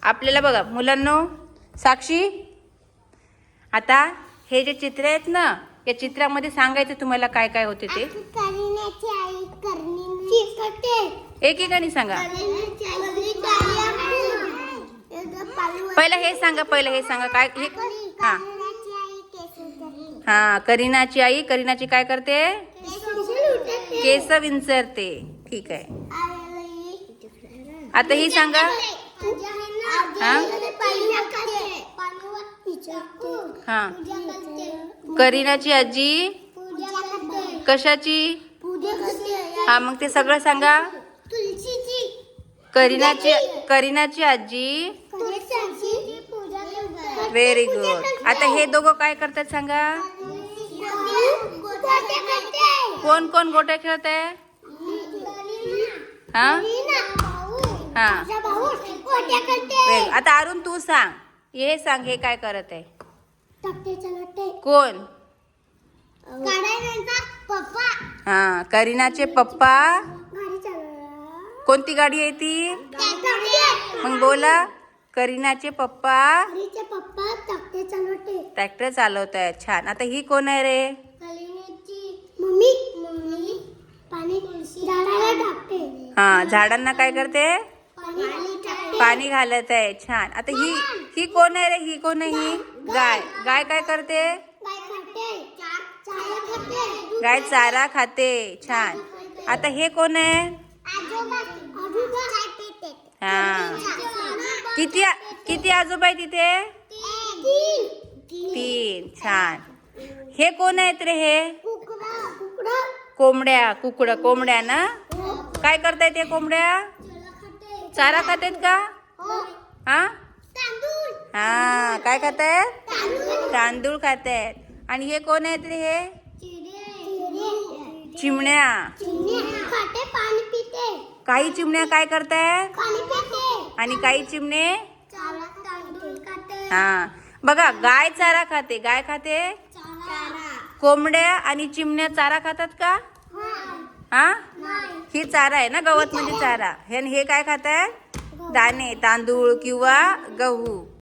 आपल्याला बघा मुलांनो, साक्षी, आता हे जे चित्र आहेत ना, या चित्रामध्ये सांगायचं तुम्हाला काय काय होते ते. करीनाची आई एकेकाने सांगा. पहिलं हे सांगा काय हे. हा हा, करीनाची आई. करीनाची काय करते? केस विंचरते. ठीक आहे. आता ही सांगा. हा हा, करीनाची आजी कशाची? हा, मग ते सगळं सांगा. करीनाची आजी. Very good. आता हे दोघं काय करतात सांगा. कोण कोण गोट्या खेळते? हा हा, आता अरुण तू सांग. हे सांग, हे काय करत आहे? कोण? हा, करीनाचे पप्पा. कोणती गाडी आहे ती? मग बोला. करीनाचे पप्पा ट्रॅक्टर चालवत आहेत. छान. आता ही कोण आहे रे? हा, झाडांना काय करते? पाणी घालत आहे. छान. आता ही कोण आहे रे? ही कोण आहे? ही गाय. गाय काय करते? गाय चारा खाते. छान. आता हे कोण आहे? हा, किती आजोबा आहे तिथे? 3. छान. हे कोण आहेत रे? हे कोंबड्या ना. काय करतायत ते कोंबड्या? चारा खातेत का? हा हा, काय खातायत? तांदूळ खातायत. आणि हे कोण आहेत रे? हे चिमण्या. काही चिमण्या काय करतायत? आणि काही चिमणे हा, बघा, गाय चारा खाते. गाय खाते. कोंबड्या आणि चिमण्या चारा खातात का? हा, ही चारा आहे ना, गवत म्हणजे चारा. हे काय खातायत? दाणे, तांदूळ किंवा गहू.